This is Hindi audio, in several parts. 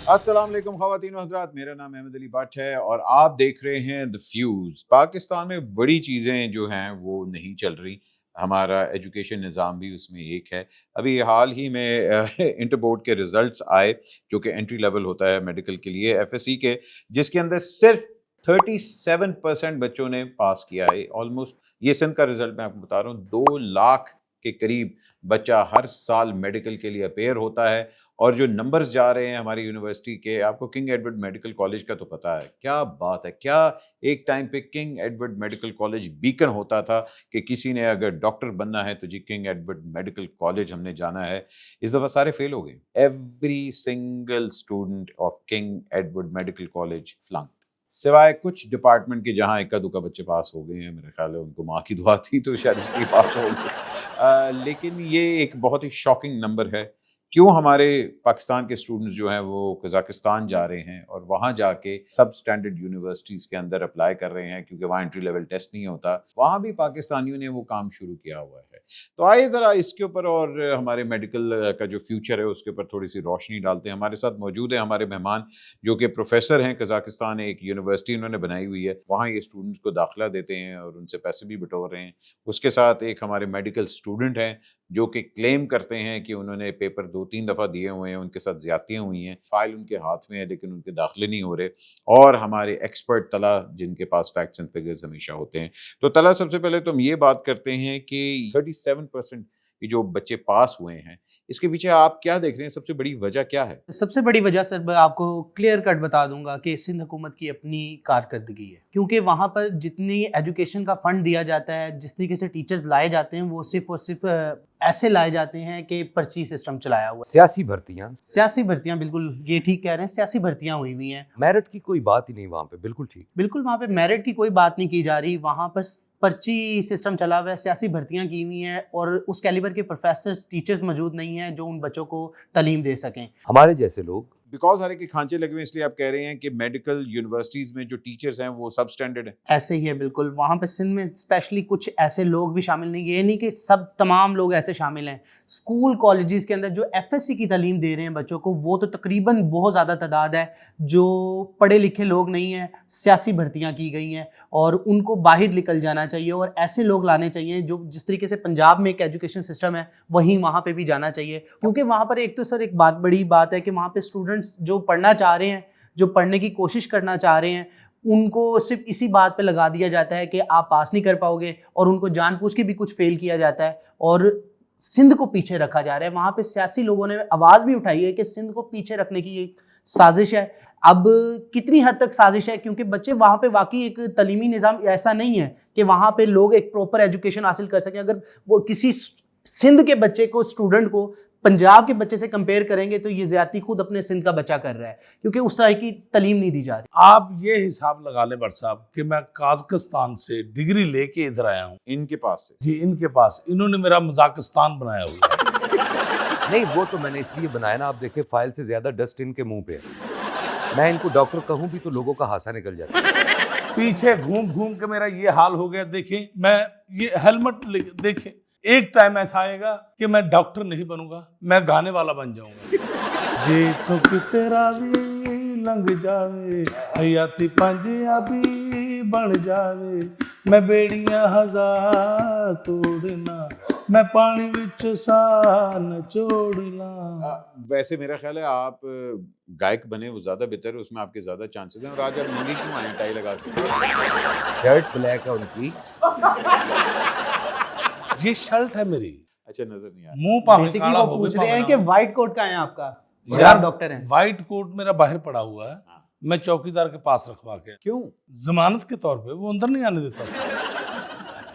अस्सलाम वालेकुम ख़वातीन व हज़रात, मेरा नाम अहमद अली भट्ट है और आप देख रहे हैं द फ्यूज़। पाकिस्तान में बड़ी चीज़ें जो हैं वो नहीं चल रही, हमारा एजुकेशन निज़ाम भी उसमें एक है। अभी हाल ही में इंटर बोर्ड के रिज़ल्ट्स आए, जो कि एंट्री लेवल होता है मेडिकल के लिए एफएससी के, जिसके अंदर सिर्फ 37% बच्चों ने पास किया है। ऑलमोस्ट ये सिंध का रिज़ल्ट मैं आपको बता रहा हूँ, 2 लाख के करीब बच्चा हर साल मेडिकल के लिए अपेयर होता है। और जो नंबर्स जा रहे हैं हमारी यूनिवर्सिटी के, आपको किंग एडवर्ड मेडिकल कॉलेज का तो पता है, क्या बात है! क्या एक टाइम पे king Edward medical college beacon होता था कि किसी ने अगर डॉक्टर बनना है तो जी किंग एडवर्ड मेडिकल कॉलेज हमने जाना है। इस दफ़ा सारे फेल हो गए। Every single student of King Edward medical college flunked, सिवाय कुछ डिपार्टमेंट के जहाँ इक्का-दुक्का बच्चे पास हो गए हैं। मेरा ख्याल है उनको माँ की दुआ थी तो शायद इसलिए पास हो गए। लेकिन ये एक बहुत ही शॉकिंग नंबर है। क्यों हमारे पाकिस्तान के स्टूडेंट्स जो हैं वो कज़ाकिस्तान जा रहे हैं और वहाँ जाके सब स्टैंडर्ड यूनिवर्सिटीज़ के अंदर अप्लाई कर रहे हैं, क्योंकि वहाँ एंट्री लेवल टेस्ट नहीं होता। वहाँ भी पाकिस्तानियों ने वो काम शुरू किया हुआ है। तो आइए ज़रा इसके ऊपर और हमारे मेडिकल का जो फ्यूचर है उसके ऊपर थोड़ी-सी रोशनी डालते हैं। हमारे साथ मौजूद है हमारे मेहमान, जो कि प्रोफ़ेसर हैं। कज़ाकिस्तान एक यूनिवर्सिटी उन्होंने बनाई हुई है, वहाँ ये स्टूडेंट्स को दाखिला देते हैं और उनसे पैसे भी बटोर रहे हैं। उसके साथ एक हमारे मेडिकल स्टूडेंट हैं, जो कि क्लेम करते हैं कि उन्होंने पेपर 2-3 दफ़ा दिए हुए हैं, उनके साथ ज़्यादतियाँ हुई हैं, फ़ाइल उनके हाथ में है लेकिन उनके दाखिले नहीं हो रहे। और हमारे एक्सपर्ट तला, जिनके पास फैक्ट्स एंड फिगर्स हमेशा होते हैं। तो तला, सबसे पहले तो हम ये बात करते हैं कि 37% ये जो बच्चे पास हुए हैं, इसके पीछे आप क्या देख रहे हैं? सबसे बड़ी वजह क्या है? सबसे बड़ी वजह सर मैं आपको क्लियर कट बता दूंगा कि सिंध हुकूमत की अपनी कारकर्दगी है, क्योंकि वहाँ पर जितनी एजुकेशन का फंड दिया जाता है, जिस तरीके से टीचर्स लाए जाते हैं, वो सिर्फ और सिर्फ ऐसे लाए जाते हैं कि पर्ची सिस्टम चलाया हुआ है। सियासी भर्तियां, बिल्कुल ये ठीक कह रहे हैं, सियासी भर्तियां हुई हुई हैं। मेरिट की कोई बात ही नहीं वहाँ पे, बिल्कुल ठीक। बिल्कुल वहाँ पे मेरिट की कोई बात नहीं की जा रही, वहाँ पर पर्ची सिस्टम चला हुआ है, सियासी भर्तियां की हुई हैं और उस कैलिबर के प्रोफेसर्स, टीचर्स मौजूद नहीं हैं जो उन बच्चों को तालीम दे सकें। हमारे जैसे लोग बिकॉज़ हर एक के खांचे लगे हुए हैं, इसलिए आप कह रहे हैं कि मेडिकल यूनिवर्सिटीज़ में जो टीचर्स हैं वो सब स्टैंडर्ड हैं? ऐसे ही है बिल्कुल। वहाँ पे सिंध में स्पेशली कुछ ऐसे लोग भी शामिल नहीं, ये नहीं कि सब तमाम लोग ऐसे शामिल हैं। स्कूल कॉलेजेस के अंदर जो एफएससी की तालीम दे रहे हैं बच्चों को, वो तो तकरीबन बहुत ज़्यादा तादाद है। जो पढ़े लिखे लोग नहीं हैं, सियासी भर्तियाँ की गई हैं और उनको बाहर निकल जाना चाहिए और ऐसे लोग लाने चाहिए जो जिस तरीके से पंजाब में एक एजुकेशन सिस्टम है वहीं वहाँ पे भी जाना चाहिए। क्योंकि वहाँ पर एक तो सर एक बड़ी बात है कि वहाँ पे स्टूडेंट्स जो पढ़ना चाह रहे हैं, जो पढ़ने की कोशिश करना चाह रहे हैं, उनको सिर्फ इसी बात पे लगा दिया जाता है कि आप पास नहीं कर पाओगे और उनको जानबूझ के भी कुछ फेल किया जाता है और सिंध को पीछे रखा जा रहा है। वहाँ पे सियासी लोगों ने आवाज़ भी उठाई है कि सिंध को पीछे रखने की एक साजिश है। अब कितनी हद तक साजिश है, क्योंकि बच्चे वहाँ पे वाकई एक तलीमी निज़ाम ऐसा नहीं है कि वहाँ पे लोग एक प्रॉपर एजुकेशन हासिल कर सकें। अगर वो किसी सिंध के बच्चे को, स्टूडेंट को पंजाब के बच्चे से कंपेयर करेंगे तो ये ज्यादती खुद अपने सिंध का बच्चा कर रहा है, क्योंकि उस तरह की तालीम नहीं दी जा रही। आप ये हिसाब लगा लें भट्ट साहब कि मैं काजकिस्तान से डिग्री लेके इधर आया हूँ। इनके पास से? जी, इनके पास। इन्होंने मेरा मजाकिस्तान बनाया हुआ है। नहीं, वो तो मैंने इसलिए बनाया ना, आप देखें फाइल से ज्यादा डस्ट इनके मुंह पे है। मैं इनको डॉक्टर कहूँ भी तो लोगों का हासा निकल जाता है। पीछे घूम घूम के मेरा ये हाल हो गया। देखें, मैं ये हेलमेट देखें, एक टाइम ऐसा आएगा कि मैं डॉक्टर नहीं बनूंगा, मैं गाने वाला बन जाऊंगा। जी तो कि तेरा भी लंघ जावे, हयाती पंजाबी बन जावे, मैं बेड़ियां हजार तोड़ना, मैं पानी विच सान छोड़ना। वैसे मेरा ख्याल है आप गायक बने वो ज़्यादा बेहतर है, उसमें आपके ज़्यादा चांसेस हैं। और आज आप नंगी क्यों आए टाई लगा के? शर्ट ब्लैक है उनकी। ये शर्ट है मेरी। अच्छा, नजर नहीं आ रहा। मुंह पावे बेसिकली काला वो हो पूछ गया रहे हैं कि व्हाइट कोट कहाँ है आपका, यार डॉक्टर हैं। व्हाइट कोट मेरा बाहर पड़ा हुआ है, मैं चौकीदार के पास रखवा के। क्यों? जमानत के तौर पे, वो अंदर नहीं आने देता।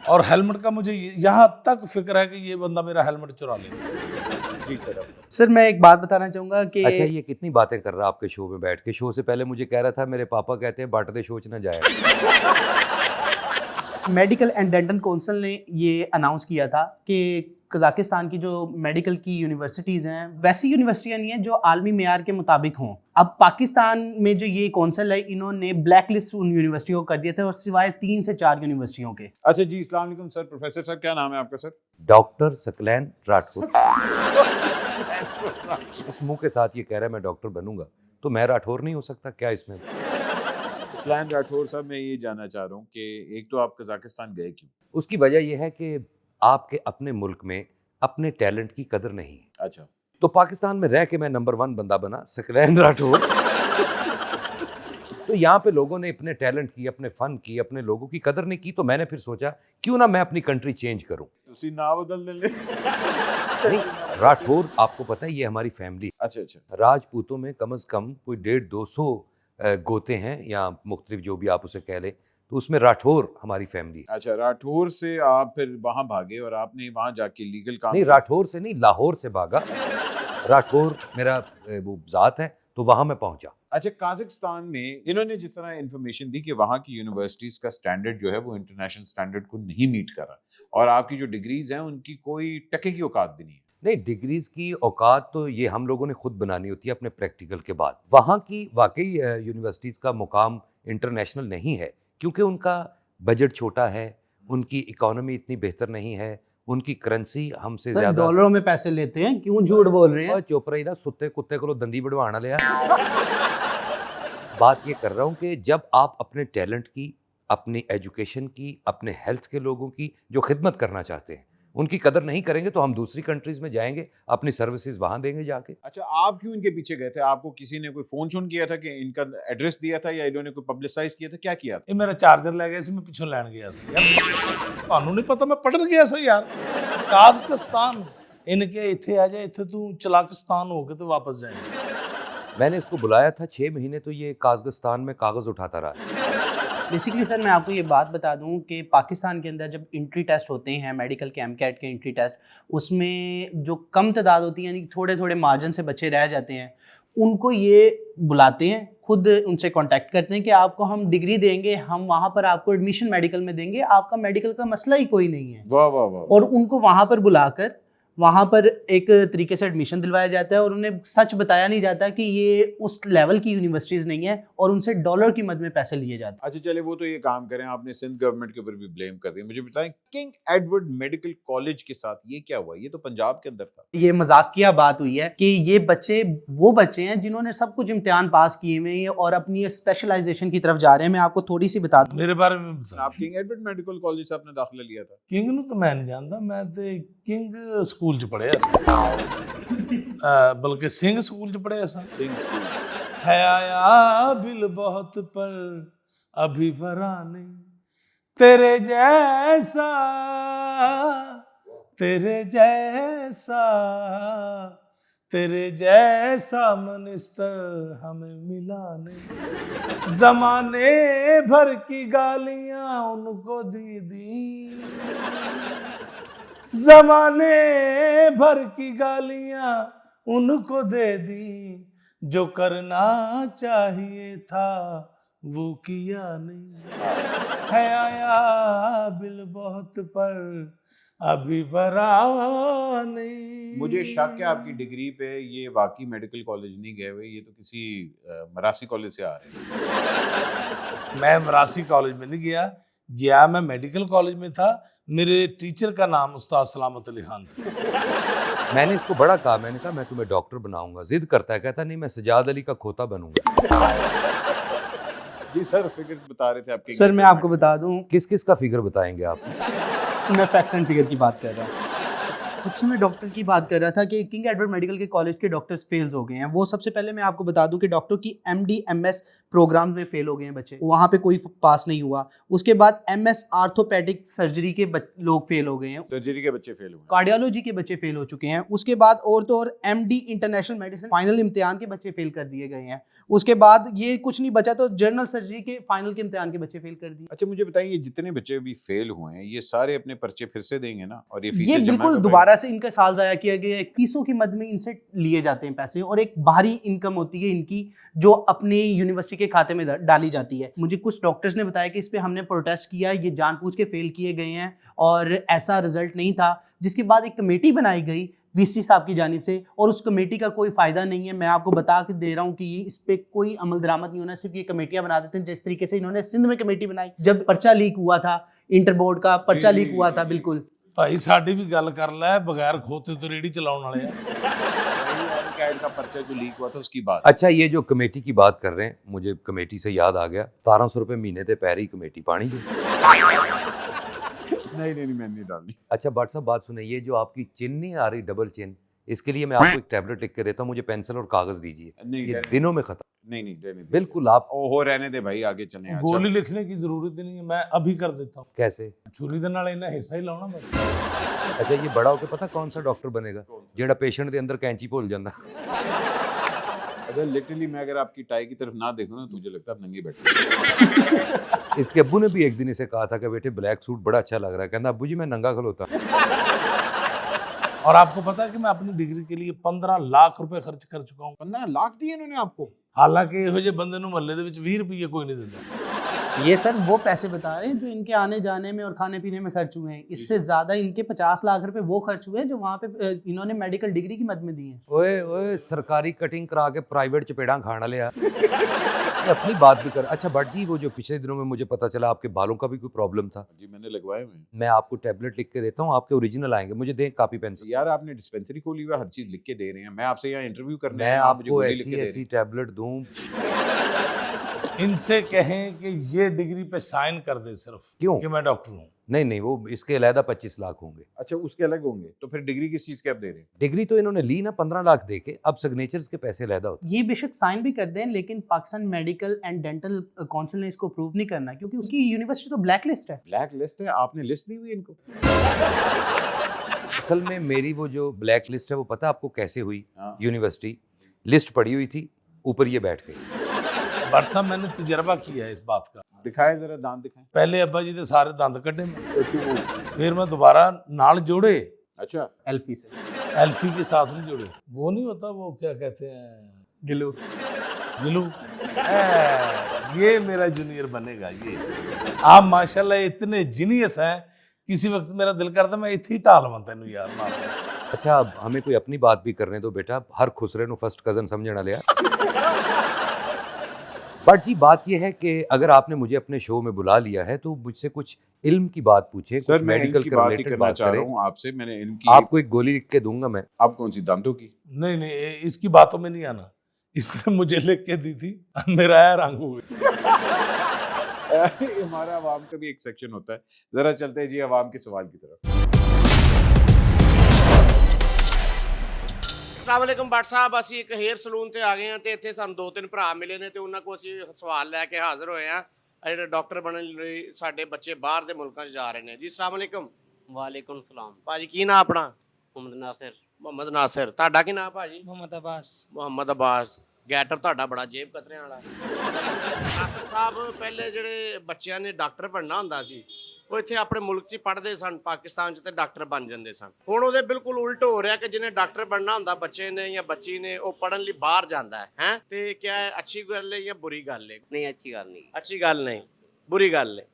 और हेलमेट का मुझे यहाँ तक फिक्र है कि ये बंदा मेरा हेलमेट चुरा लेगा। सर मैं एक बात बताना चाहूंगा कि अच्छा, ये कितनी बातें कर रहा है आपके शो में बैठ के। शो से पहले मुझे कह रहा था मेरे पापा कहते हैं बाट दे शोच ना जाए। मेडिकल एंड डेंटल काउंसिल ने ये अनाउंस किया था कि कजाकिस्तान की जो मेडिकल की यूनिवर्सिटीज़ हैं वैसी यूनिवर्सिटियाँ नहीं हैं जो आलमी मेयार के मुताबिक हों। अब पाकिस्तान में जो ये काउंसिल है, इन्होंने ब्लैक लिस्ट उन यूनिवर्सिटियों को कर दिए थे और सिवाय 3 से 4 यूनिवर्सिटियों के। अच्छा जी, अस्सलाम वालेकुम सर। प्रोफेसर साहब, क्या नाम है आपका सर? डॉक्टर सकलैन राठौर। इस मुंह के साथ ये कह रहा है मैं डॉक्टर बनूंगा, तो मैं राठौर नहीं हो सकता क्या इसमें? प्लान राठौर साहब, मैं ये जानना चाह रहा हूँ कि एक तो आप कजाकिस्तान गए क्यों? उसकी वजह यह है कि आपके अपने मुल्क में अपने टैलेंट की कदर नहीं है। अच्छा, तो पाकिस्तान में रह के मैं नंबर 1 बंदा बना, सकलैन राठौर। तो यहाँ पे लोगों ने अपने टैलेंट की, अपने फन की, अपने लोगों की कदर नहीं की, तो मैंने फिर सोचा क्यों ना मैं अपनी कंट्री चेंज करूं। उसी ना बदलने ले। नहीं, राठौर आपको पता है ये हमारी फैमिली। अच्छा अच्छा, राजपूतों में कम से कम कोई 150-200 गोते हैं या मुख्तलिफ जो भी आप उसे कह ले, तो उसमें राठौर हमारी फैमिली है। अच्छा राठौर से आप फिर वहां भागे और आपने वहां जाके लीगल काम नहीं, किया? राठौर से नहीं, लाहौर से भागा। राठौर मेरा वो ज़ात है, तो वहां मैं पहुंचा। अच्छा, काजाकिस्तान में इन्होंने जिस तरह इंफॉर्मेशन दी कि वहाँ की यूनिवर्सिटीज़ का स्टैंडर्ड जो है वो इंटरनेशनल स्टैंडर्ड को नहीं मीट कर रहा और आपकी जो डिग्रीज हैं उनकी कोई टके की औकात भी नहीं है। नहीं, डिग्रीज की औकात तो ये हम लोगों ने खुद बनानी होती है अपने प्रैक्टिकल के बाद। वहाँ की वाकई यूनिवर्सिटीज़ का मुकाम इंटरनेशनल नहीं है, क्योंकि उनका बजट छोटा है, उनकी इकोनॉमी इतनी बेहतर नहीं है, उनकी करेंसी हमसे सर ज़्यादा। डॉलरों में पैसे लेते हैं, क्यों झूठ बोल रहे हैं? और चोपड़ा दा सुत्ते कुत्ते को दंदी बढ़वाना लिया। बात ये कर रहा हूँ कि जब आप अपने टैलेंट की, अपनी एजुकेशन की, अपने हेल्थ के लोगों की जो खिदमत करना चाहते हैं, उनकी कदर नहीं करेंगे तो हम दूसरी कंट्रीज में जाएंगे, अपनी सर्विसेज वहां देंगे जाके। अच्छा, आप क्यों इनके पीछे गए थे? आपको किसी ने कोई फोन शोन किया था कि इनका एड्रेस दिया था या इन्होंने कोई पब्लिसाइज किया था, क्या किया था? ਇਹ ਮੇਰਾ ਚਾਰਜਰ ਲੈ ਗਿਆ ਸੀ, ਮੈਂ ਪਿੱਛੋਂ ਲੈਣ ਗਿਆ ਸੀ ਯਾਰ। ਤੁਹਾਨੂੰ ਨਹੀਂ ਪਤਾ ਮੈਂ ਪੜਨ ਗਿਆ ਸੀ ਯਾਰ ਕਾਜ਼ਕਿਸਤਾਨ। इनके ਇੱਥੇ ਆ ਜਾ, ਇੱਥੇ ਤੂੰ ਚਲਾਕਿਸਤਾਨ ਹੋ ਕੇ ਤੇ ਵਾਪਸ ਜਾਏਂगे। मैंने इसको बुलाया था 6 महीने, तो ये काज़किस्तान में कागज़ उठाता रहा। बेसिकली सर मैं आपको ये बात बता दूं कि पाकिस्तान के अंदर जब एंट्री टेस्ट होते हैं, मेडिकल के एमकैट के एंट्री टेस्ट, उसमें जो कम तादाद होती है, यानी थोड़े थोड़े मार्जिन से बच्चे रह जाते हैं, उनको ये बुलाते हैं, खुद उनसे कांटेक्ट करते हैं कि आपको हम डिग्री देंगे, हम वहाँ पर आपको एडमिशन मेडिकल में देंगे, आपका मेडिकल का मसला ही कोई नहीं है। वाह वाह वाह। और उनको वहाँ पर बुलाकर वहाँ पर एक तरीके से एडमिशन दिलवाया जाता है और उन्हें सच बताया नहीं जाता कि ये उस लेवल की यूनिवर्सिटीज़ नहीं है और उनसे डॉलर की मद में पैसे लिए जाते हैं। अच्छा चले, वो तो ये काम करें, आपने सिंध गवर्नमेंट के ऊपर भी ब्लेम कर दिया। मुझे बताएं, किंग एडवर्ड मेडिकल कॉलेज के साथ ये क्या हुआ? ये तो पंजाब के अंदर था। ये मजाकिया बात हुई है कि ये बच्चे वो बच्चे हैं जिन्होंने सब कुछ इम्तिहान पास किए हुए हैं और अपनी स्पेशलाइजेशन की तरफ जा रहे हैं। मैं आपको थोड़ी सी बता दूं, मेरे बारे में बता। आप किंग एडवर्ड मेडिकल कॉलेज से आपने दाखिला लिया था? किंग ਨੂੰ ਤਾਂ ਮੈਂ ਨਹੀਂ ਜਾਣਦਾ, ਮੈਂ ਤੇ ਕਿੰਗ ਸਕੂਲ ਚ ਪੜ੍ਹਿਆ ਸੀ, ਬਲਕਿ ਸਿੰਘ ਸਕੂਲ ਚ ਪੜ੍ਹਿਆ ਸੀ। सिंह स्कूल। है आया बिल बहुत पर अभी भरा नहीं, तेरे जैसा तेरे जैसा तेरे जैसा मिनिस्टर हमें मिला नहीं, जमाने भर की गालियां उनको दी, जमाने भर की गालियां उनको दे दी, जो करना चाहिए था वो किया नहीं, है आया बिल बहुत पर अभी भरा नहीं। मुझे शक है आपकी डिग्री पे ये वाकई मेडिकल कॉलेज नहीं गए हुए, ये तो किसी मरासी कॉलेज से आ रहे हैं। मैं मरासी कॉलेज में नहीं गया, मैं मेडिकल कॉलेज में था। मेरे टीचर का नाम उस्ताद सलामत अली खान था। मैंने इसको बड़ा कहा, मैंने कहा मैं तुम्हें डॉक्टर बनाऊंगा। जिद करता है, कहता नहीं मैं सजाद अली का खोता बनूंगा। जी सर, फिगर बता रहे थे आपके। सर मैं आपको बता दूं, किस किस का फिगर बताएंगे आप? मैं फैक्ट्स एंड फिगर की बात कर रहा हूँ। अच्छा, मैं डॉक्टर की बात कर रहा था कि किंग एडवर्ड मेडिकल के कॉलेज के डॉक्टर्स फेल हो गए हैं। वो सबसे पहले मैं आपको बता दूं कि डॉक्टर की MD MS प्रोग्राम में फेल हो गए हैं बच्चे, वहाँ पे कोई पास नहीं हुआ। उसके बाद MS आर्थोपेडिक सर्जरी के लोग फेल हो गए हैं, सर्जरी के बच्चे फेल हुए। कार्डियोलॉजी के बच्चे फेल हो चुके हैं। उसके बाद और तो और MD इंटरनेशनल मेडिसिन फाइनल इम्तिहान के बच्चे फेल कर दिए गए हैं। उसके बाद ये कुछ नहीं बचा तो जनरल सर्जरी के फाइनल के इम्तिहान के बच्चे फेल कर दिए। अच्छा मुझे बताइए, ये जितने बच्चे भी फेल हुए हैं ये सारे अपने पर्चे फिर से देंगे ना? और ये ये फीसें जमा बिल्कुल करवाएंगे? दोबारा से इनका साल जाया किया गया है। फीसों की मद में इनसे लिए जाते हैं पैसे और एक बाहरी इनकम होती है इनकी जो अपनी यूनिवर्सिटी के खाते में डाली जाती है। मुझे कुछ डॉक्टर्स ने बताया कि इस पे हमने प्रोटेस्ट किया, ये जानबूझ के फेल किए गए हैं और ऐसा रिजल्ट नहीं था। जिसके बाद एक कमेटी बनाई गई VC साहब की जानिब से और उस कमेटी का कोई फ़ायदा नहीं है। मैं आपको बता के दे रहा हूँ कि इस पे कोई अमल दरामद नहीं होना, सिर्फ ये कमेटियाँ बना देते हैं। जिस तरीके से इन्होंने सिंध में कमेटी बनाई, जब पर्चा लीक हुआ था, इंटर बोर्ड का पर्चा लीक हुआ था, बिल्कुल ਭਾਈ ਸਾਡੀ ਵੀ ਗੱਲ ਕਰ ਲੈ, ਬਗੈਰ ਖੋਤੇ ਤੋਂ ਰੇੜੀ ਚਲਾਉਣ ਵਾਲੇ ਆ। कैट का पर्चा जो लीक हुआ था उसकी बात। अच्छा, ये जो कमेटी की बात कर रहे हैं, मुझे कमेटी से याद आ गया, 1700 रुपए महीने ते पैरी कमेटी पानी की। नहीं मैंने नहीं डालनी। अच्छा भट्ट साहब, बात सुने, ये जो आपकी चिन नहीं आ रही, डबल चिन, इसके लिए मैं आपको एक टैबलेट लिख के देता हूँ, मुझे पेंसिल और कागज दीजिए, नहीं ये दिनों में खत्म। नहीं रहने दे। बिल्कुल, आप हो रहने दे भाई, आगे चलें। अच्छा। गोली लिखने की जरूरत ही नहीं है, मैं अभी कर देता हूँ। कैसे? छुरी दे नाल इन्ना हिस्सा ही लाना बस। अच्छा, ये बड़ा होकर पता कौन सा डॉक्टर बनेगा, जेड़ा पेशेंट के अंदर कैंची भूल जाता। अगर लिटरली मैं अगर आपकी टाई की तरफ ना देखूं ना, मुझे लगता है आप नंगे बैठे। इसके अब्बू ने भी एक दिन इसे कहा था कि बेटे ब्लैक सूट बड़ा अच्छा लग रहा है, कहना अब्बू जी मैं नंगा खलोता। और आपको पता है कि मैं अपनी डिग्री के लिए 15 लाख रुपए खर्च कर चुका हूँ। 15 लाख दिए इन्होंने आपको? हालांकि ਇਹੋ ਜਿਹੇ ਬੰਦੇ ਨੂੰ ਮਹੱਲੇ ਦੇ ਵਿੱਚ 20 ਰੁਪਏ ਕੋਈ नहीं ਦਿੰਦਾ। ये सर वो पैसे बता रहे हैं जो इनके आने जाने में और खाने पीने में खर्च हुए हैं। इससे ज्यादा इनके 50 लाख रुपए वो खर्च हुए हैं जो वहाँ पे इन्होंने मेडिकल डिग्री की मद में दी है। ओए ओए, सरकारी कटिंग करा के प्राइवेट चपेड़ा खाना लिया। ये अपनी बात भी कर। अच्छा भट्ट जी, वो जो पिछले दिनों में मुझे पता चला आपके बालों का भी कोई प्रॉब्लम था। जी मैंने लगवाए हुए हैं। मैं आपको टैबलेट लिख के देता हूँ, आपके ओरिजिनल आएंगे, मुझे दें कॉपी पेंसिल। यार आपने डिस्पेंसरी खोली हुई है, हर चीज लिख के दे रहे हैं। मैं आपसे यहाँ इंटरव्यू करने मैं आया, आप मुझे आपको गोली लिख के ऐसी दे ऐसी टैबलेट दूं। इनसे कहें कि ये डिग्री पे साइन कर दे सिर्फ, क्यों? कि मैं डॉक्टर हूँ। नहीं, वो इसके अलहदा 25 लाख होंगे। अच्छा उसके अलग होंगे, तो फिर डिग्री किस चीज के आप दे रहे हैं? डिग्री तो इन्होंने ली ना 15 लाख दे के, अब सिग्नेचर्स के पैसे अलहदा होते। ये बेशक साइन भी कर दें लेकिन Pakistan medical and dental council ने इसको अप्रूव नहीं करना क्योंकि उसकी यूनिवर्सिटी तो ब्लैक लिस्ट है। ब्लैक लिस्ट है? आपने लिस्ट दी हुई है इनको? असल में मेरी वो जो ब्लैक लिस्ट है वो पता आपको कैसे हुई? हाँ। यूनिवर्सिटी लिस्ट पड़ी हुई थी, ऊपर ये बैठ गई। बट साहब मैंने तजर्बा किया है इस बात का। दिखाए जरा, दांत दिखाएं। पहले अब्बा जी के सारे दंद कटे मैं, फिर मैं दोबारा नाल जोड़े। अच्छा एल्फी से एल्फी के साथ नहीं जोड़े, वो नहीं होता, वो क्या कहते हैं, गिलू। गिलू। ये मेरा जूनियर बनेगा ये। आप माशाल्लाह इतने जीनियस हैं, किसी वक्त मेरा दिल करता मैं इतनी टाल मत तेन यार मार। अच्छा, अब हमें कोई अपनी बात भी करने दो बेटा, हर खुसरे नु फर्स्ट कजन समझना लिया। बट जी बात यह है कि अगर आपने मुझे अपने शो में बुला लिया है तो मुझसे कुछ इल्म की बात पूछे, सर कुछ मैं मेडिकल की के बात ही रिलेटेड करना बात चाह रहा करें। हूँ आपसे। मैंने इनकी आपको एक गोली लिख के दूंगा मैं। आप कौन सी, दांतों की? नहीं नहीं, इसकी बातों में नहीं आना, इसने मुझे लिख के दी थी, मेरा है रंग हुए। हमारा अवाम का भी एक सेक्शन होता है। जरा चलते हैं जी अवाम के सवाल की तरफ। अस्सलाम वालेकुम भट्ट साहब, ਅਸੀਂ ਇੱਕ हेयर सलून ਤੇ ਆ ਗਏ ਹਾਂ ਤੇ ਇੱਥੇ ਸਾਨੂੰ ਦੋ ਤਿੰਨ ਭਰਾ ਮਿਲੇ ਨੇ ਤੇ ਉਹਨਾਂ ਕੋਲ ਅਸੀਂ ਸਵਾਲ ਲੈ ਕੇ ਹਾਜ਼ਰ ਹੋਏ ਹਾਂ। ਜਿਹੜੇ ਡਾਕਟਰ ਬਣਨ ਲਈ ਸਾਡੇ ਬੱਚੇ ਬਾਹਰ ਦੇ ਮੁਲਕਾਂ 'ਚ ਜਾ ਰਹੇ ਨੇ ਜੀ। अस्सलाम वालेकुम। वालेकुम सलाम। ਭਾਜੀ ਕੀ ਨਾਂ ਆਪਣਾ? मोहम्मद नासिर। ਮੁਹੰਮਦ ਨਾਸਿਰ। ਤੁਹਾਡਾ ਕੀ ਨਾਂ ਭਾਜੀ? मोहम्मद अब्बास। ਮੁਹੰਮਦ ਅਬਾਸ। ਗੈਟਅਪ ਤੁਹਾਡਾ ਬੜਾ ਜੇਬ ਕਤਰਿਆਂ ਵਾਲਾ। ਨਾਸਿਰ ਸਾਹਿਬ, ਪਹਿਲੇ ਜਿਹੜੇ ਬੱਚਿਆਂ ਨੇ ਡਾਕਟਰ ਬਣਨਾ ਹੁੰਦਾ ਸੀ ਉਹ ਇੱਥੇ ਆਪਣੇ ਮੁਲਕ 'ਚ ਹੀ ਪੜ੍ਹਦੇ ਸਨ, ਪਾਕਿਸਤਾਨ 'ਚ ਤੇ ਡਾਕਟਰ ਬਣ ਜਾਂਦੇ ਸਨ। ਹੁਣ ਉਹਦੇ ਬਿਲਕੁਲ ਉਲਟ ਹੋ ਰਿਹਾ ਕਿ ਜਿਹਨੇ ਡਾਕਟਰ ਬਣਨਾ ਹੁੰਦਾ ਬੱਚੇ ਨੇ ਜਾਂ ਬੱਚੀ ਨੇ, ਉਹ ਪੜ੍ਹਨ ਲਈ ਬਾਹਰ ਜਾਂਦਾ ਹੈ ਤੇ ਕਿਆ ਹੈ, ਅੱਛੀ ਗੱਲ ਹੈ ਜਾਂ बुरी ਗੱਲ है? नहीं, अच्छी गल नहीं। ਅੱਛੀ ਗੱਲ ਨਹੀਂ, बुरी ਗੱਲ ਹੈ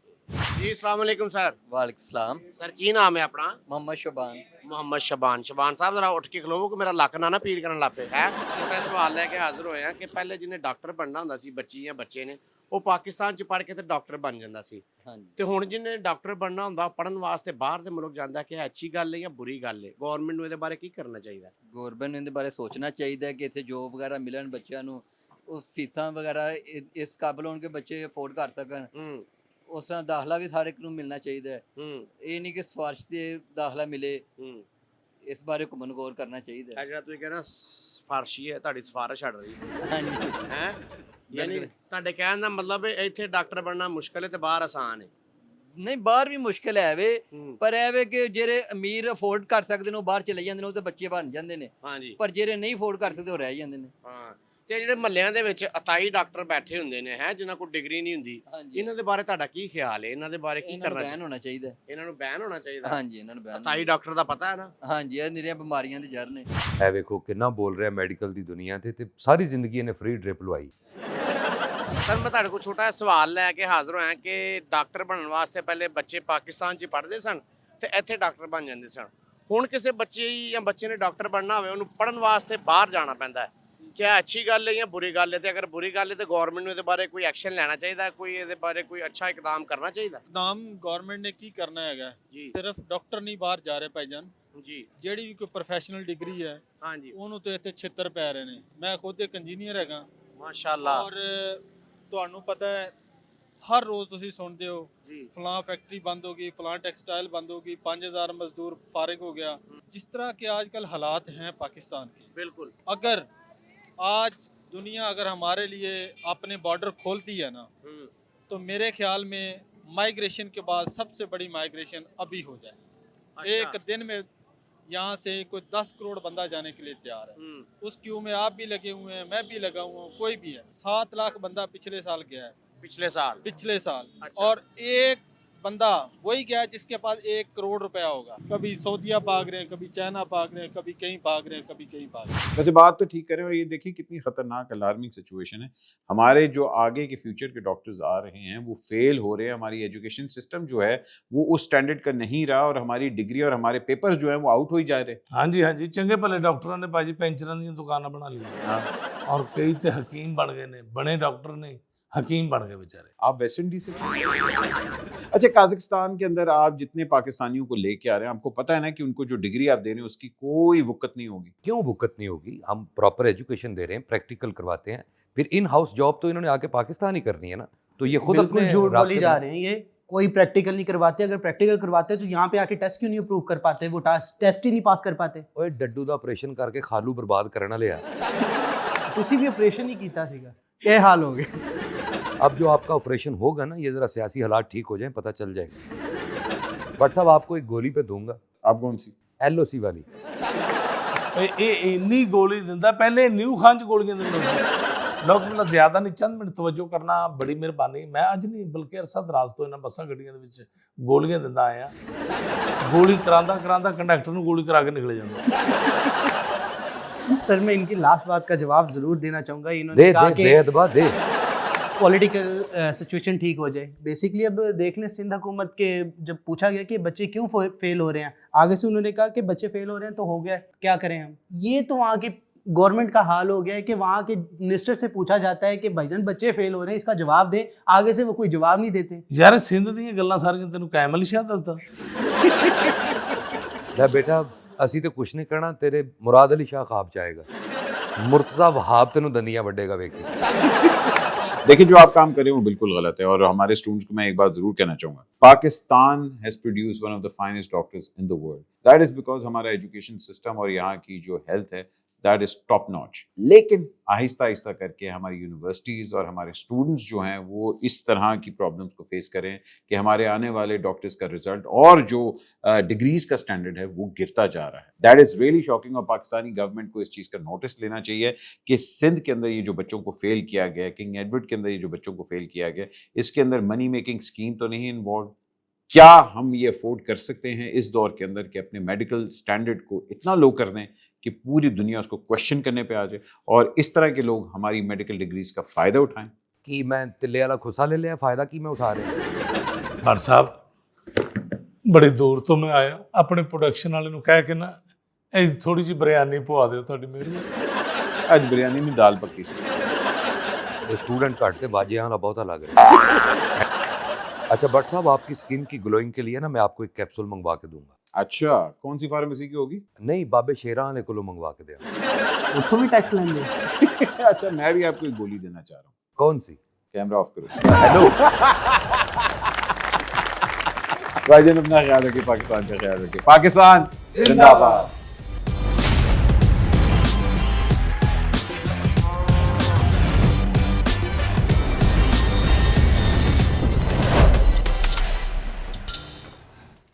ਜੀ। अस्सलाम वालेकुम सर। वालेकुम सलाम। सर की नाम है अपना? मोहम्मद शबान। ਮੁਹੰਮਦ ਸ਼ਬਾਨ। ਸ਼ਬਾਨ ਸਾਹਿਬ ਜ਼ਰਾ ਉੱਠ ਕੇ ਖਲੋਵੋ ਕਿ ਮੇਰਾ ਲੱਕ ਨਾ ਪੀੜ ਕਰਨ ਲੱਗ ਪਏ ਹੈ। ਛੋਟਾ ਸਵਾਲ ਲੈ ਕੇ ਹਾਜ਼ਰ ਹੋਏ ਆ ਕਿ ਪਹਿਲੇ ਜਿਹਨੇ ਡਾਕਟਰ ਬਣਨਾ ਹੁੰਦਾ ਸੀ, ਬੱਚੀ ਜਾਂ ਬੱਚੇ ਨੇ, ਉਹ ਪਾਕਿਸਤਾਨ 'ਚ ਪੜ੍ਹ ਕੇ ਤੇ ਡਾਕਟਰ ਬਣ ਜਾਂਦਾ ਸੀ। हाँ जी। ਤੇ ਹੁਣ ਜਿਹਨੇ ਡਾਕਟਰ ਬਣਨਾ ਹੁੰਦਾ ਪੜਨ ਵਾਸਤੇ ਬਾਹਰ ਦੇ ਮੁਲਕ ਜਾਂਦਾ, ਕਿ ਅੱਛੀ ਗੱਲ ਹੈ ਜਾਂ ਬੁਰੀ ਗੱਲ ਹੈ? ਗਵਰਨਮੈਂਟ ਨੂੰ ਇਹਦੇ ਬਾਰੇ ਕੀ ਕਰਨਾ ਚਾਹੀਦਾ? ਗੌਰਮੈਂਟ ਨੂੰ ਇਹਦੇ ਬਾਰੇ ਸੋਚਣਾ ਚਾਹੀਦਾ ਹੈ ਕਿ ਇੱਥੇ ਜੋਬ ਵਗੈਰਾ ਮਿਲਣ ਬੱਚਿਆਂ ਨੂੰ, ਉਹ ਫੀਸਾਂ ਵਗੈਰਾ ਇਸ ਕਾਬਲ ਹੋਣ ਕਿ ਬੱਚੇ ਅਫੋਰਡ ਕਰ ਸਕਣ। ਉਸ ਤਰ੍ਹਾਂ ਦਾਖਲਾ ਵੀ ਹਰ ਇੱਕ ਨੂੰ ਮਿਲਣਾ ਚਾਹੀਦਾ ਹੈ। ਇਹ ਨਹੀਂ ਕਿ ਸਿਫਾਰਿਸ਼ ਤੇ ਦਾਖਲਾ ਮਿਲੇ। ਇਸ ਬਾਰੇ ਘੁੰਮਣ ਗੌਰ ਕਰਨਾ ਚਾਹੀਦਾ ਹੈ। ਇਹ ਜਿਹੜਾ ਤੁਸੀਂ ਕਹਿੰਦਾ ਸਿਫਾਰਸ਼ੀ ਹੈ, ਤੁਹਾਡੀ ਸਿਫਾਰਿਸ਼ ਛੱਡ ਰਹੀ ਹਾਂਜੀ। ਹੈ ਯਾਨੀ ਤੁਹਾਡੇ ਕਹਿਣ ਦਾ ਮਤਲਬ ਹੈ ਇੱਥੇ ਡਾਕਟਰ ਬਣਨਾ ਮੁਸ਼ਕਲ ਹੈ ਤੇ ਬਾਹਰ ਆਸਾਨ ਹੈ? ਨਹੀਂ, ਬਾਹਰ ਵੀ ਮੁਸ਼ਕਿਲ ਹੈ ਵੇ, ਪਰ ਇਹ ਵੇ ਕਿ ਜਿਹੜੇ ਅਮੀਰ ਅਫੋਰਡ ਕਰ ਸਕਦੇ ਨੇ ਉਹ ਬਾਹਰ ਚਲੇ ਜਾਂਦੇ ਨੇ, ਉਹ ਤੇ ਬੱਚੇ ਬਣ ਜਾਂਦੇ ਨੇ। ਹਾਂਜੀ। ਪਰ ਜਿਹੜੇ ਨਹੀਂ ਅਫੋਰਡ ਕਰ ਸਕਦੇ ਉਹ ਰਹਿ ਜਾਂਦੇ ਨੇ। ਹਾਂ, ਤੇ ਜਿਹੜੇ ਮਹੱਲਿਆਂ ਦੇ ਵਿੱਚ ਅਤਾਈ ਡਾਕਟਰ ਬੈਠੇ ਹੁੰਦੇ ਨੇ ਜਿਨ੍ਹਾਂ ਕੋਲ ਡਿਗਰੀ ਨਹੀਂ ਹੁੰਦੀ, ਹਾਂਜੀ। ਇਹਨਾਂ ਦੇ ਬਾਰੇ ਤੁਹਾਡਾ ਕੀ ਖਿਆਲ ਹੈ? ਇਹਨਾਂ ਦੇ ਬਾਰੇ ਕੀ ਇਹਨਾਂ ਨੂੰ ਕਰਨਾ ਬੈਨ ਹੋਣਾ ਚਾਹੀਦਾ। ਇਹਨਾਂ ਨੂੰ ਬੈਨ ਹੋਣਾ ਚਾਹੀਦਾ? ਹਾਂਜੀ, ਇਹਨਾਂ ਨੂੰ ਬੈਨ। ਅਤਾਈ ਡਾਕਟਰ ਦਾ ਪਤਾ ਹੈ ਨਾ? ਹਾਂਜੀ, ਇਹ ਨਿਰੀਆਂ ਬਿਮਾਰੀਆਂ ਦੀ ਜੜ ਨੇ। ਇਹ ਵੇਖੋ ਕਿੰਨਾ ਬੋਲ ਰਿਹਾ ਮੈਡੀਕਲ ਦੀ ਦੁਨੀਆ ਤੇ ਸਾਰੀ ਜ਼ਿੰਦਗੀ ਇਹਨੇ ਫ੍ਰੀ ਡ੍ਰਿਪ ਲਵਾਈ। ਸਰ ਮੈਂ ਤੁਹਾਡੇ ਕੋਲ ਛੋਟਾ ਜਿਹਾ ਸਵਾਲ ਲੈ ਕੇ ਹਾਜ਼ਰ ਹੋਇਆ ਕਿ ਡਾਕਟਰ ਬਣਨ ਵਾਸਤੇ ਪਹਿਲੇ ਬੱਚੇ ਪਾਕਿਸਤਾਨ 'ਚ ਪੜ੍ਹਦੇ ਸਨ ਤੇ ਇੱਥੇ ਡਾਕਟਰ ਬਣ ਜਾਂਦੇ ਸਨ। ਹੁਣ ਕਿਸੇ ਬੱਚੇ ਜਾਂ ਬੱਚੇ ਨੇ ਡਾਕਟਰ ਬਣਨਾ ਹੋਵੇ, ਉਹਨੂੰ ਪੜ੍ਹਨ ਵਾਸਤੇ ਬਾਹਰ ਜਾਣਾ ਪੈਂਦਾ ਹੈ क्या अच्छी गल है या बुरी गल है? ते अगर बुरी गल है तो गवर्नमेंट ਨੂੰ ਇਹਦੇ ਬਾਰੇ ਕੋਈ ਐਕਸ਼ਨ ਲੈਣਾ ਚਾਹੀਦਾ ਹੈ, ਕੋਈ ਇਹਦੇ ਬਾਰੇ ਕੋਈ ਅੱਛਾ ਇਕਦਾਮ ਕਰਨਾ ਚਾਹੀਦਾ? ਇਕਦਾਮ ਗਵਰਨਮੈਂਟ ਨੇ ਕੀ ਕਰਨਾ ਹੈਗਾ ਜੀ ਸਿਰਫ ਡਾਕਟਰ ਨਹੀਂ ਬਾਹਰ ਜਾ ਰਹੇ ਭਾਈਜਾਨ ਜੀ ਜਿਹੜੀ ਵੀ ਕੋਈ ਪ੍ਰੋਫੈਸ਼ਨਲ ਡਿਗਰੀ ਹੈ ਹਾਂਜੀ ਉਹਨੂੰ ਤੇ ਇੱਥੇ ਛਿੱਤਰ ਪੈ ਰਹੇ ਨੇ ਮੈਂ ਖੁਦ ਇੱਕ ਇੰਜੀਨੀਅਰ ਹੈਗਾ ਮਾਸ਼ਾਅੱਲਾ ਔਰ ਤੁਹਾਨੂੰ ਪਤਾ ਹੈ ਹਰ ਰੋਜ਼ ਤੁਸੀਂ ਸੁਣਦੇ ਹੋ ਜੀ ਫਲਾਂ फैक्ट्री बंद होगी फलां टेक्सटाइल बंद होगी 5000 मजदूर फारिग हो गया जिस तरह के आजकल हालात हैं पाकिस्तान के बिल्कुल अगर आज दुनिया अगर हमारे लिए अपने बॉर्डर खोलती है ना तो मेरे ख्याल में माइग्रेशन के बाद सबसे बड़ी माइग्रेशन अभी हो जाए अच्छा। एक दिन में यहाँ से कोई 10 करोड़ बंदा जाने के लिए तैयार है उस क्यू में आप भी लगे हुए हैं मैं भी लगा हुआ हूँ कोई भी है 7 लाख बंदा पिछले साल गया है पिछले साल अच्छा। और एक बंदा वही गया जिसके पास 1 करोड़ रुपया होगा कभी सऊदीया भाग रहे हैं कभी चाइना भाग रहे हैं कभी कहीं भाग रहे हैं कभी कहीं भाग रहे हैं वैसे बात तो ठीक करें और ये देखिए कितनी खतरनाक अलार्मिंग सिचुएशन है। हमारे जो आगे के फ्यूचर के डॉक्टर्स आ रहे हैं वो फेल हो रहे हैं। हमारी एजुकेशन सिस्टम जो है वो उस स्टैंडर्ड का नहीं रहा और हमारी डिग्री और हमारे पेपर्स जो हैं वो आउट हो ही जा रहे हैं। हाँ जी हाँ जी चंगे भले डॉक्टरों ने भाजी पेंशनों दी दुकानें बना ली और कई तो हकीम बन गए ने बने डॉक्टर ने हकीम बन गए बेचारे। आप वेस्ट इंडीज से अच्छा काजाकिस्तान के अंदर आप जितने पाकिस्तानियों को लेके आ रहे हैं आपको पता है ना कि उनको जो डिग्री आप दे रहे हैं उसकी कोई वुकत नहीं होगी। क्यों वुकत नहीं होगी? हम प्रॉपर एजुकेशन दे रहे हैं, प्रैक्टिकल करवाते हैं, फिर इन हाउस जॉब तो इन्होंने आके पाकिस्तान ही करनी है ना, तो ये खुद बिल्कुल अपने झूठ बोली रास्ते जा में- रहे हैं ये कोई प्रैक्टिकल नहीं करवाते अगर प्रैक्टिकल करवाते तो यहाँ पे आके टेस्ट क्यों नहीं अप्रूव कर पाते वो टेस्ट ही नहीं पास कर पाते ओए डड्डू दा ऑपरेशन करके खालू बर्बाद करने वाले आ। ਤੁਸੀਂ ਵੀ ਆਪਰੇਸ਼ਨ ਹੀ ਕੀਤਾ ਸੀਗਾ ਇਹ ਹਾਲ ਹੋ ਗਿਆ अब जो आपका ऑपरेशन होगा ना ये जरा सियासी हालात ठीक हो जाए पता चल जाएगा। बट साहब आपको एक गोली पे दूंगा, आप कौन सी? LOC वाली। ਇਹ ਇੰਨੀ ਗੋਲੀ ਦਿੰਦਾ ਪਹਿਲੇ ਨਿਊ ਖਾਨ ਚ ਗੋਲੀਆਂ ਦਿੰਦਾ ਸੀ ਡਾਕਟਰ ਨਾਲ ਜ਼ਿਆਦਾ ਨਹੀਂ ਚੰਦ ਮਿੰਟ ਤਵੱਜੋ ਕਰਨਾ ਬੜੀ ਮਿਹਰਬਾਨੀ। ਮੈਂ ਅੱਜ ਨਹੀਂ ਬਲਕਿ ਅਰਸਾ ਦਰਾਜ਼ ਤੋਂ ਇਹਨਾਂ ਬੱਸਾਂ ਗੱਡੀਆਂ ਦੇ ਵਿੱਚ ਗੋਲੀਆਂ ਦਿੰਦਾ ਆਇਆ ਗੋਲੀ ਕਰਾਂਦਾ ਕੰਡਕਟਰ ਨੂੰ ਗੋਲੀ ਕਰਾ ਕੇ ਨਿਕਲ ਜਾਂਦਾ। सर मैं इनकी लास्ट बात का जवाब ज़रूर देना चाहूँगा इन्होंने दे कहा दे कि दे अदबा दे। पॉलिटिकल सिचुएशन ठीक हो जाए। बेसिकली अब देख लें सिंध हुकूमत के जब पूछा गया कि बच्चे क्यों फेल हो रहे हैं आगे से उन्होंने कहा कि बच्चे फेल हो रहे हैं तो हो गया क्या करें हम। ये तो वहाँ की गवर्नमेंट का हाल हो गया है कि वहाँ के मिनिस्टर से पूछा जाता है कि भाईजान बच्चे फेल हो रहे हैं इसका जवाब दें आगे से वो कोई जवाब नहीं देते। ਯਾਰ ਸਿੰਧ ਦੀਆਂ ਗੱਲਾਂ ਸਾਰੀਆਂ ਤੈਨੂੰ ਕਾਇਮ ਅਲੀ ਸ਼ਾਹ ਦੱਸਦਾ। ਲੈ बेटा ਅਸੀਂ ਤੇ ਕੁਛ ਨਹੀਂ ਕਹਿਣਾ ਤੇਰੇ ਮੁਰਾਦ ਅਲੀ ਸ਼ਾਹ ਖਾਬ ਚਾਹੇਗਾ मुर्तज़ा वहाब तेनू दंदियां वड्डेगा वेखी। देखिए जो आप काम कर रहे हैं वो बिल्कुल गलत है और हमारे स्टूडेंट्स को मैं एक बात जरूर कहना चाहूंगा Pakistan has produce one of the finest doctors in the world that is because हमारा एजुकेशन सिस्टम और यहाँ की जो हेल्थ है दैट इज टॉप नॉच। लेकिन आहिस्ता आहिस्ता करके हमारी यूनिवर्सिटीज़ और हमारे स्टूडेंट्स जो हैं वो इस तरह की प्रॉब्लम्स को फेस करें कि हमारे आने वाले डॉक्टर्स का रिजल्ट और जो डिग्रीज का स्टैंडर्ड है वो गिरता जा रहा है। दैट इज़ रियली शॉकिंग और पाकिस्तानी गवर्नमेंट को इस चीज़ का नोटिस लेना चाहिए कि सिंध के अंदर ये जो बच्चों को फेल किया गया, किंग एडवर्ड के अंदर ये जो बच्चों को फेल किया गया, इसके अंदर मनी मेकिंग स्कीम तो नहीं इन्वॉल्व। क्या हम ये अफोर्ड कर सकते हैं इस दौर के अंदर कि अपने मेडिकल स्टैंडर्ड को इतना लो कर दें कि पूरी दुनिया उसको क्वेश्चन करने पे आ जाए और इस तरह के लोग हमारी मेडिकल डिग्रीज का फ़ायदा उठाएं? कि मैं तिल्ले वाला खुसा ले लिया फ़ायदा की मैं उठा रहे। ਭੱਟ ਸਾਹਿਬ ਬੜੀ ਦੂਰ ਤੋਂ ਮੈਂ ਆਇਆ ਆਪਣੇ ਪ੍ਰੋਡਕਸ਼ਨ ਵਾਲੇ ਨੂੰ ਕਹਿ ਕੇ ਨਾ ਇਹ ਥੋੜੀ ਜਿਹੀ ਬਿਰਿਆਨੀ ਪਵਾ ਦਿਓ ਤੁਹਾਡੀ ਮੇਰੀ। आज बिरयानी में दाल पक्की सी। तो स्टूडेंट काटते बाजे वाला बहुत लग रहा है। अच्छा बट साहब आपकी स्किन की ग्लोइंग के लिए ना मैं आपको एक कैप्सूल मंगवा के दूंगा। अच्छा कौन सी फार्मेसी की होगी? नहीं बाबे शेरा वाले को मंगवा के दिया। उसको भी टैक्स लेंगे। अच्छा मैं भी आपको एक गोली देना चाह रहा हूँ। कौन सी? कैमरा ऑफ करो। हेलो भाईजान अपना ख्याल रखिए, पाकिस्तान का ख्याल रखिए। पाकिस्तान जिंदाबाद।